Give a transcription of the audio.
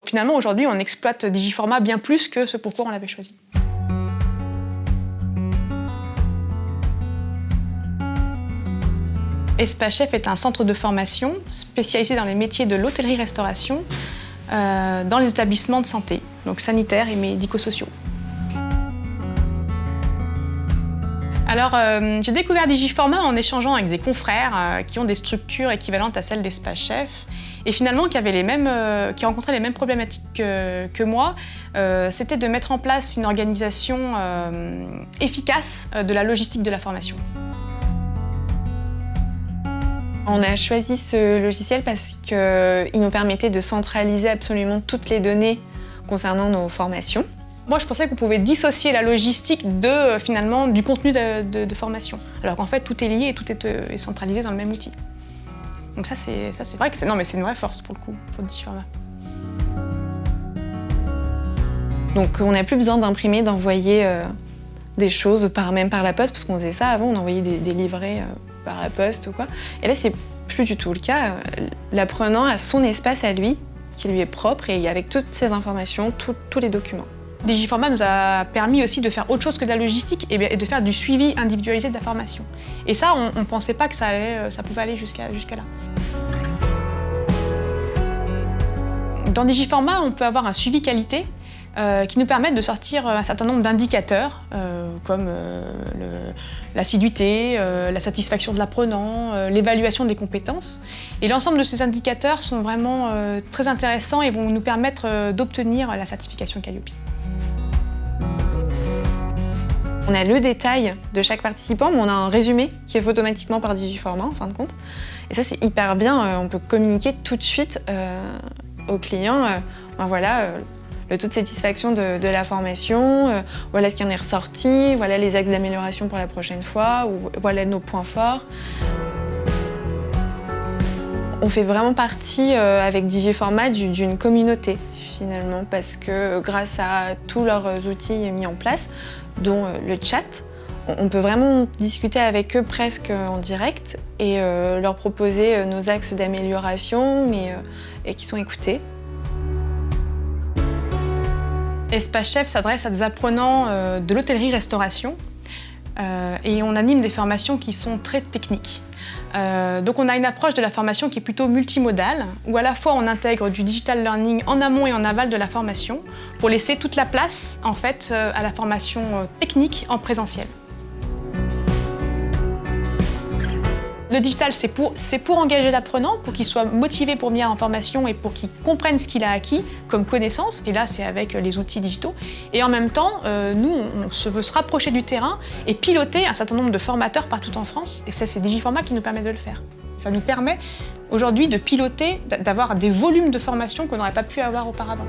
Finalement, aujourd'hui, on exploite Digiformat bien plus que ce pourquoi on l'avait choisi. Espace Chef est un centre de formation spécialisé dans les métiers de l'hôtellerie-restauration dans les établissements de santé, donc sanitaires et médico-sociaux. Alors, j'ai découvert Digiformat en échangeant avec des confrères qui ont des structures équivalentes à celles d'Espace Chef et finalement qui rencontraient les mêmes problématiques que moi. C'était de mettre en place une organisation efficace de la logistique de la formation. On a choisi ce logiciel parce qu'il nous permettait de centraliser absolument toutes les données concernant nos formations. Moi, je pensais qu'on pouvait dissocier la logistique du contenu de formation. Alors qu'en fait, tout est lié et tout est centralisé dans le même outil. Donc ça, c'est vrai que c'est une vraie force pour le coup, pour Digiformat. Donc on n'a plus besoin d'imprimer, d'envoyer des choses même par la poste, parce qu'on faisait ça avant, on envoyait des livrets par la poste ou quoi. Et là, c'est plus du tout le cas. L'apprenant a son espace à lui, qui lui est propre, et avec toutes ses informations, tous les documents. Digiformat nous a permis aussi de faire autre chose que de la logistique et de faire du suivi individualisé de la formation. Et ça, on ne pensait pas que ça pouvait aller jusqu'à là. Dans Digiformat, on peut avoir un suivi qualité qui nous permettent de sortir un certain nombre d'indicateurs comme l'assiduité, la satisfaction de l'apprenant, l'évaluation des compétences. Et l'ensemble de ces indicateurs sont vraiment très intéressants et vont nous permettre d'obtenir la certification Calliope. On a le détail de chaque participant, mais on a un résumé qui est fait automatiquement par Digiformat en fin de compte. Et ça, c'est hyper bien. On peut communiquer tout de suite aux clients. Voilà, le taux de satisfaction de la formation, voilà ce qui en est ressorti, voilà les axes d'amélioration pour la prochaine fois, ou voilà nos points forts. On fait vraiment partie avec Digiformat d'une communauté finalement, parce que grâce à tous leurs outils mis en place, dont le chat, on peut vraiment discuter avec eux presque en direct et leur proposer nos axes d'amélioration, et qui sont écoutés. Espace Chef s'adresse à des apprenants de l'hôtellerie-restauration et on anime des formations qui sont très techniques. Donc on a une approche de la formation qui est plutôt multimodale, où à la fois on intègre du digital learning en amont et en aval de la formation pour laisser toute la place en fait à la formation technique en présentiel. Le digital, c'est pour engager l'apprenant, pour qu'il soit motivé pour venir en formation et pour qu'il comprenne ce qu'il a acquis comme connaissance. Et là, c'est avec les outils digitaux. Et en même temps, nous, on se veut se rapprocher du terrain et piloter un certain nombre de formateurs partout en France. Et ça, c'est Digiformat qui nous permet de le faire. Ça nous permet aujourd'hui de piloter, d'avoir des volumes de formation qu'on n'aurait pas pu avoir auparavant.